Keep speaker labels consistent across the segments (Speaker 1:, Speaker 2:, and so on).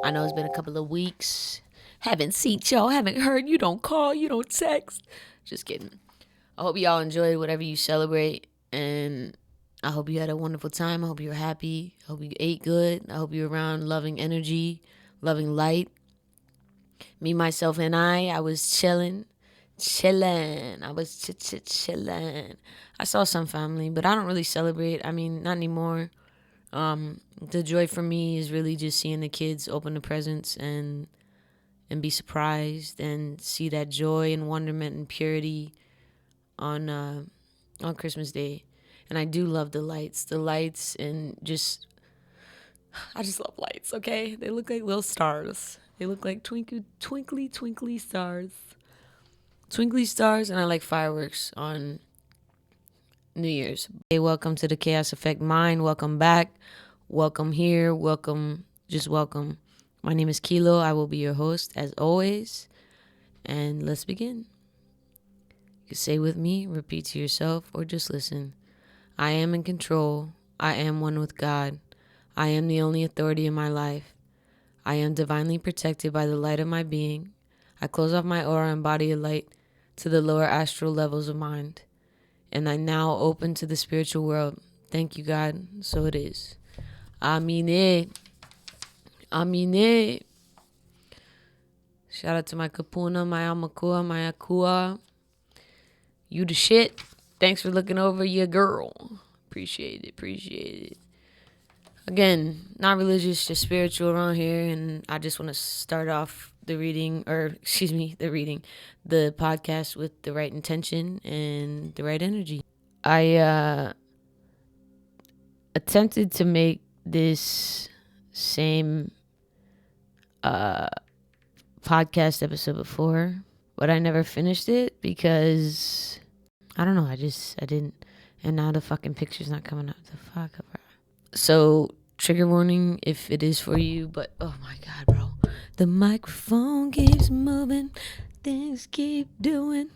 Speaker 1: I know it's been a couple of weeks. Haven't seen y'all, haven't heard. You don't call, you don't text. Just kidding. I hope y'all enjoyed whatever you celebrate. And I hope you had a wonderful time. I hope you're happy. I hope you ate good. I hope you're around loving energy, loving light. Me, myself, and I was chilling. Chilling. I was chilling. I saw some family, but I don't really celebrate. I mean, not anymore. The joy for me is really just seeing the kids open the presents and be surprised and see that joy and wonderment and purity on Christmas Day. And I do love the lights, and just I just love lights. Okay, they look like little stars. They look like twinkly stars, twinkly stars, and I like fireworks on New Year's. Hey, welcome to the Chaos Effect Mind. Welcome back. Welcome here. Welcome. Just welcome. My name is Kilo. I will be your host as always. And let's begin. You can say with me, repeat to yourself, or just listen. I am in control. I am one with God. I am the only authority in my life. I am divinely protected by the light of my being. I close off my aura and body of light to the lower astral levels of mind. And I now open to the spiritual world. Thank you, God. So it is. Amine. Amine. Shout out to my Kapuna, my Amakua, my Akua. You the shit. Thanks for looking over your girl. Appreciate it. Again, not religious, just spiritual around here. And I just want to start off the podcast with the right intention and the right energy. I attempted to make this same podcast episode before, but I never finished it because I don't know. I didn't, and now the fucking picture's not coming up. The fuck up. So trigger warning if it is for you, but oh my god, bro, the microphone keeps moving, things keep doing.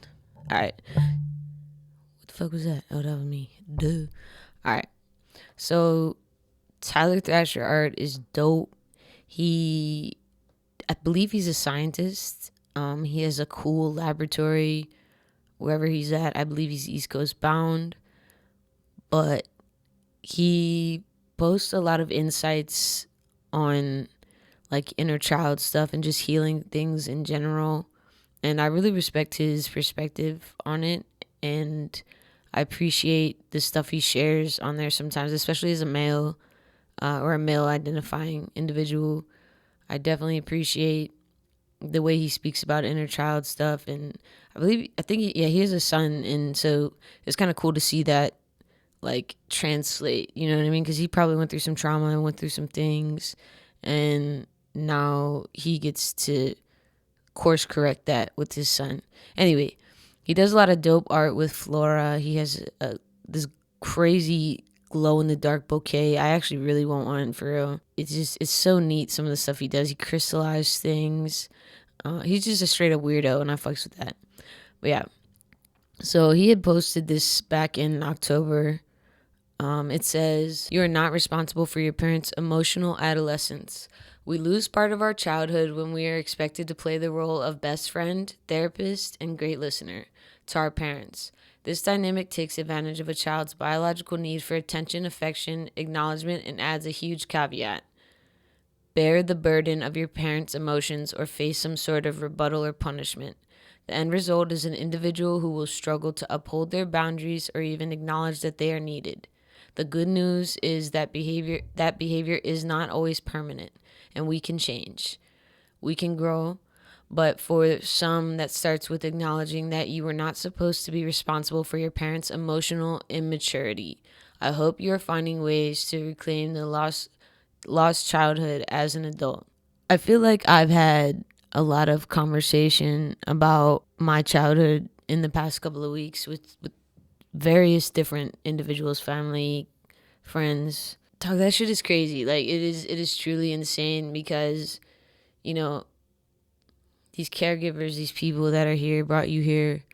Speaker 1: All right, what the fuck was that? Oh, that was me. Duh. All right. So Tyler Thrasher art is dope. I believe he's a scientist. He has a cool laboratory wherever he's at. I believe he's East Coast bound, but he posts a lot of insights on like inner child stuff and just healing things in general. And I really respect his perspective on it, and I appreciate the stuff he shares on there sometimes, especially as a male or a male identifying individual. I definitely appreciate the way he speaks about inner child stuff. And he has a son, and so it's kind of cool to see that like translate, you know what I mean? Because he probably went through some trauma and went through some things, and now he gets to course correct that with his son. Anyway, he does a lot of dope art with flora. He has this crazy glow in the dark bouquet. I actually really want one for real. It's so neat, some of the stuff he does. He crystallized things. He's just a straight up weirdo, and I fucks with that. But yeah, so he had posted this back in October. It says, "You are not responsible for your parents' emotional adolescence. We lose part of our childhood when we are expected to play the role of best friend, therapist, and great listener to our parents. This dynamic takes advantage of a child's biological need for attention, affection, acknowledgement, and adds a huge caveat. Bear the burden of your parents' emotions or face some sort of rebuttal or punishment. The end result is an individual who will struggle to uphold their boundaries or even acknowledge that they are needed. The good news is that behavior is not always permanent, and we can change. We can grow, but for some, that starts with acknowledging that you were not supposed to be responsible for your parents' emotional immaturity. I hope you are finding ways to reclaim the lost childhood as an adult." I feel like I've had a lot of conversation about my childhood in the past couple of weeks with various different individuals, family, friends. Dog, that shit is crazy. Like it is truly insane because, you know, these caregivers, these people that are here brought you here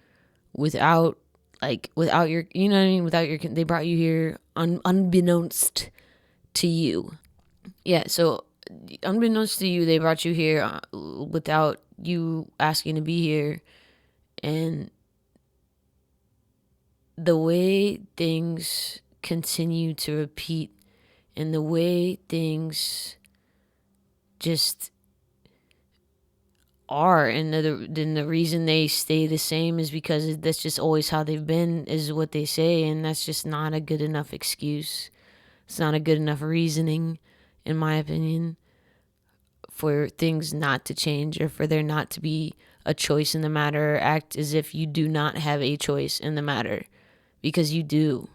Speaker 1: without your, you know what I mean? They brought you here unbeknownst to you. Yeah, so unbeknownst to you, they brought you here without you asking to be here. And the way things continue to repeat and the way things just are, and the reason they stay the same is because that's just always how they've been, is what they say, and that's just not a good enough excuse. It's not a good enough reasoning, in my opinion, for things not to change or for there not to be a choice in the matter, or act as if you do not have a choice in the matter, because you do.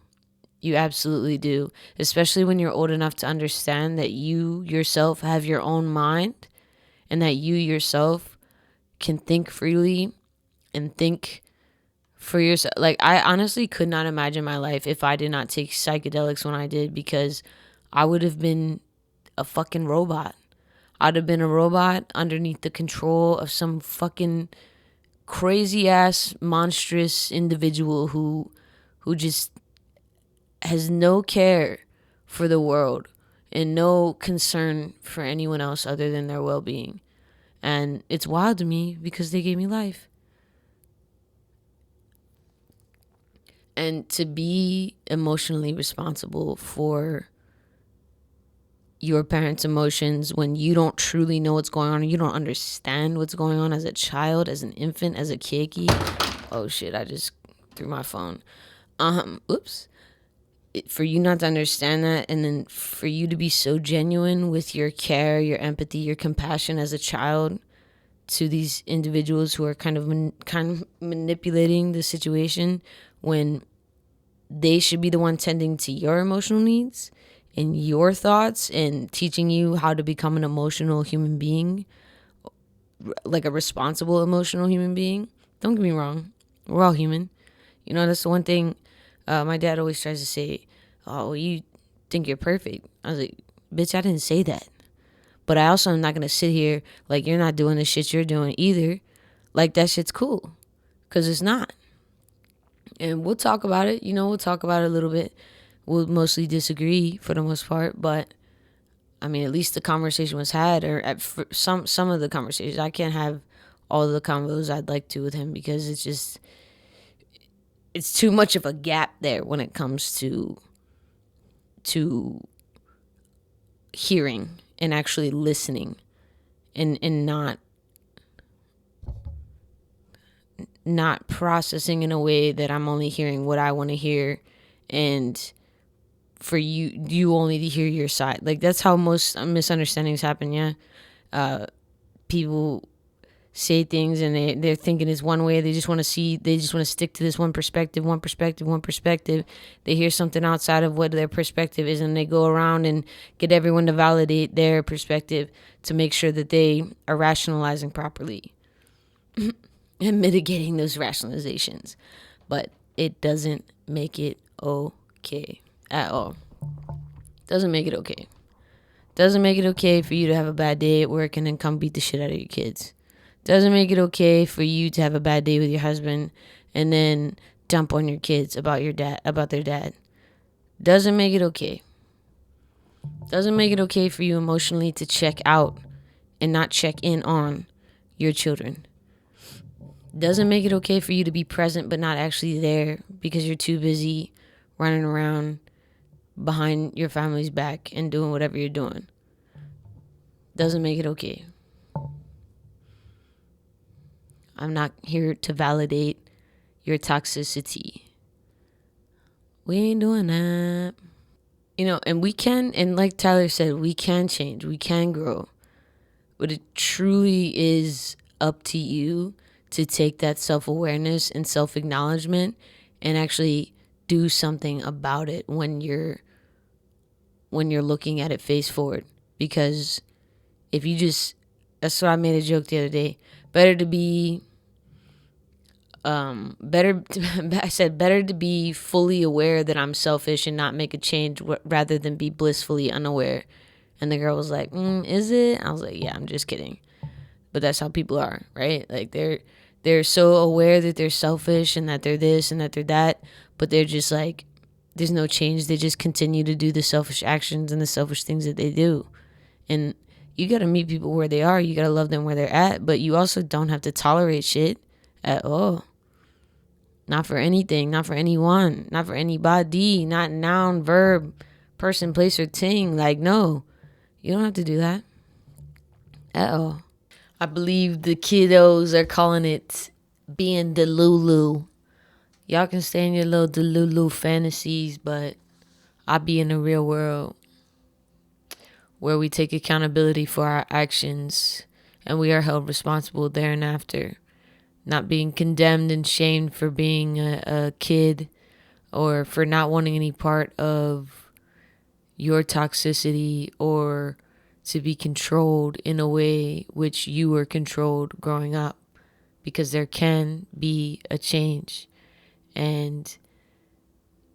Speaker 1: You absolutely do, especially when you're old enough to understand that you yourself have your own mind and that you yourself can think freely and think for yourself. Like, I honestly could not imagine my life if I did not take psychedelics when I did, because I would have been a fucking robot. I'd have been a robot underneath the control of some fucking crazy ass monstrous individual who just has no care for the world and no concern for anyone else other than their well-being. And it's wild to me because they gave me life. And to be emotionally responsible for your parents' emotions when you don't truly know what's going on, and you don't understand what's going on as a child, as an infant, as a kiki. Oh shit, I just threw my phone. Oops. For you not to understand that, and then for you to be so genuine with your care, your empathy, your compassion as a child to these individuals who are kind of manipulating the situation, when they should be the one tending to your emotional needs and your thoughts and teaching you how to become an emotional human being, like a responsible emotional human being. Don't get me wrong, we're all human. You know, that's the one thing my dad always tries to say. Oh, you think you're perfect. I was like, bitch, I didn't say that. But I also am not going to sit here like you're not doing the shit you're doing either. Like that shit's cool. Because it's not. And we'll talk about it. You know, we'll talk about it a little bit. We'll mostly disagree for the most part. But, I mean, at least the conversation was had. Or some of the conversations. I can't have all the combos I'd like to with him, because it's too much of a gap there when it comes to hearing and actually listening, and not processing in a way that I'm only hearing what I want to hear, and for you only to hear your side. Like, that's how most misunderstandings happen. Yeah. People say things and they're thinking it's one way. They just want to stick to this one perspective. They hear something outside of what their perspective is, and they go around and get everyone to validate their perspective to make sure that they are rationalizing properly and mitigating those rationalizations. But it doesn't make it okay at all. Doesn't make it okay. Doesn't make it okay for you to have a bad day at work and then come beat the shit out of your kids. Doesn't make it okay for you to have a bad day with your husband and then dump on your kids about their dad. Doesn't make it okay. Doesn't make it okay for you emotionally to check out and not check in on your children. Doesn't make it okay for you to be present but not actually there because you're too busy running around behind your family's back and doing whatever you're doing. Doesn't make it okay. I'm not here to validate your toxicity. We ain't doing that. You know, and we can, and like Tyler said, we can change. We can grow. But it truly is up to you to take that self-awareness and self-acknowledgement and actually do something about it when you're looking at it face forward. Because if you just, that's what I made a joke the other day. Better to be fully aware that I'm selfish and not make a change rather than be blissfully unaware. And the girl was like, is it? I was like, yeah, I'm just kidding. But that's how people are, right? Like they're so aware that they're selfish and that they're this and that they're that, but they're just like, there's no change. They just continue to do the selfish actions and the selfish things that they do. And You got to meet people where they are. You got to love them where they're at. But you also don't have to tolerate shit at all. Not for anything. Not for anyone. Not for anybody. Not noun, verb, person, place, or thing. Like, no. You don't have to do that at all. I believe the kiddos are calling it being Delulu. Y'all can stay in your little Delulu fantasies, but I be in the real world where we take accountability for our actions and we are held responsible thereafter. Not being condemned and shamed for being a kid or for not wanting any part of your toxicity or to be controlled in a way which you were controlled growing up, because there can be a change. And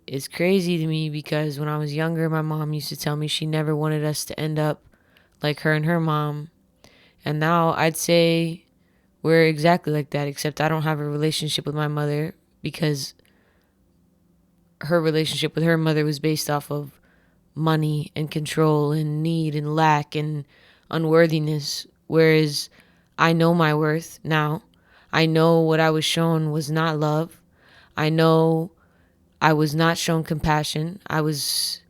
Speaker 1: it's crazy to me because when I was younger, my mom used to tell me she never wanted us to end up like her and her mom. And now I'd say we're exactly like that, except I don't have a relationship with my mother because her relationship with her mother was based off of money and control and need and lack and unworthiness. Whereas I know my worth now. I know what I was shown was not love. I know I was not shown compassion. I was,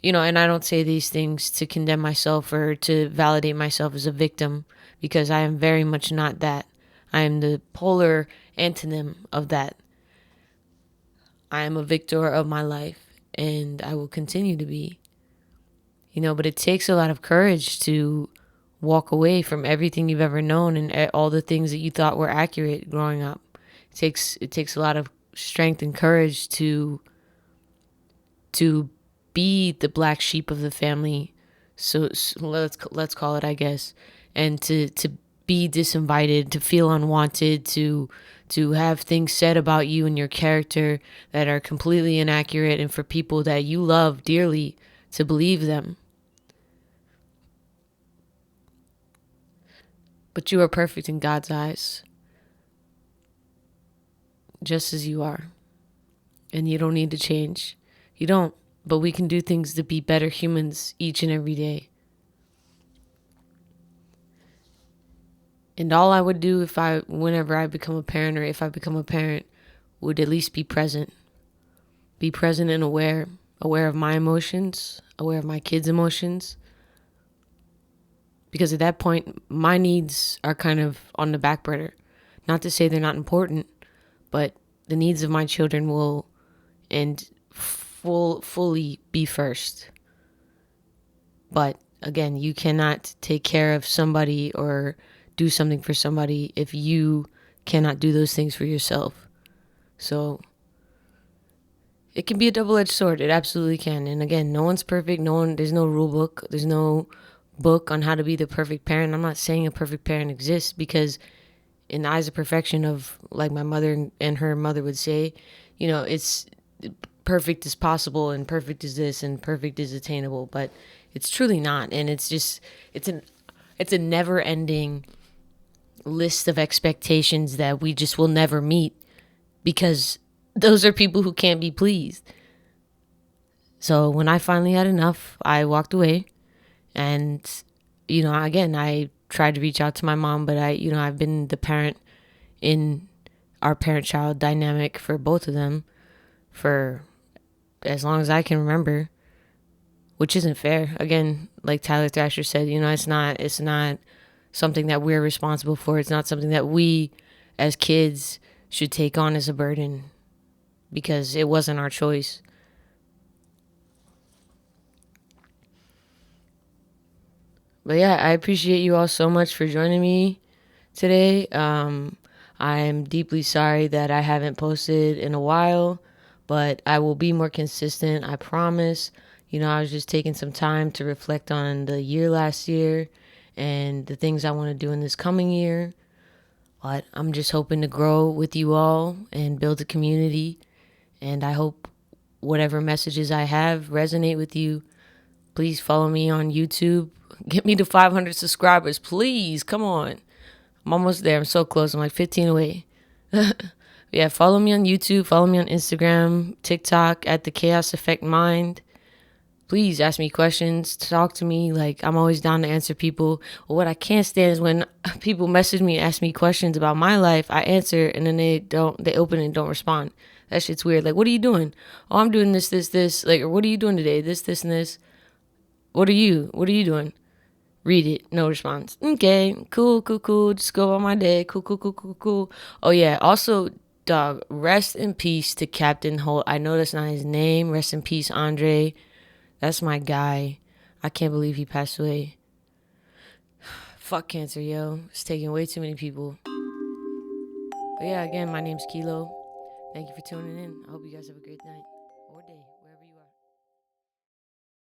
Speaker 1: and I don't say these things to condemn myself or to validate myself as a victim, because I am very much not that. I am the polar antonym of that. I am a victor of my life, and I will continue to be. But it takes a lot of courage to walk away from everything you've ever known and all the things that you thought were accurate growing up. It takes a lot of strength and courage to be the black sheep of the family. So let's call it, I guess, and to be disinvited, to feel unwanted, to have things said about you and your character that are completely inaccurate, and for people that you love dearly to believe them. But you are perfect in God's eyes, just as you are. And you don't need to change. You don't. But we can do things to be better humans each and every day. And all I would do whenever I become a parent, or if I become a parent, would at least be present. Be present and aware of my emotions, aware of my kids' emotions. Because at that point, my needs are kind of on the back burner. Not to say they're not important, but the needs of my children will fully be first. But again, you cannot take care of somebody or do something for somebody if you cannot do those things for yourself. So it can be a double-edged sword. It absolutely can. And again, no one's perfect. There's no rule book. There's no book on how to be the perfect parent. I'm not saying a perfect parent exists, because in the eyes of perfection, of like my mother and her mother would say, it's perfect is possible and perfect is this and perfect is attainable, but it's truly not. And it's a never ending list of expectations that we just will never meet, because those are people who can't be pleased. So when I finally had enough, I walked away. And, again, I tried to reach out to my mom, but I've been the parent in our parent-child dynamic for both of them for as long as I can remember, which isn't fair. Again, like Tyler Thrasher said, it's not something that we're responsible for. It's not something that we as kids should take on as a burden, because it wasn't our choice. But yeah, I appreciate you all so much for joining me today. I'm deeply sorry that I haven't posted in a while, but I will be more consistent, I promise. I was just taking some time to reflect on the year last year and the things I want to do in this coming year. But I'm just hoping to grow with you all and build a community. And I hope whatever messages I have resonate with you. Please follow me on YouTube. Get me to 500 subscribers, please. Come on. I'm almost there. I'm so close. I'm like 15 away. Yeah, follow me on YouTube. Follow me on Instagram, TikTok at The Chaos Effect Mind. Please ask me questions, talk to me. Like, I'm always down to answer people. But what I can't stand is when people message me and ask me questions about my life. I answer and then they open and don't respond. That shit's weird. Like, what are you doing? Oh, I'm doing this, this, this. Like, or what are you doing today? This, and this. What are you? What are you doing? Read it. No response. Okay, cool, cool, cool. Just go on my day. Cool, cool, cool, cool, cool. Oh, yeah. Also, dog, rest in peace to Captain Holt. I know that's not his name. Rest in peace, Andre. That's my guy. I can't believe he passed away. Fuck cancer, yo. It's taking way too many people. But yeah, again, my name's Kilo. Thank you for tuning in. I hope you guys have a great night or day.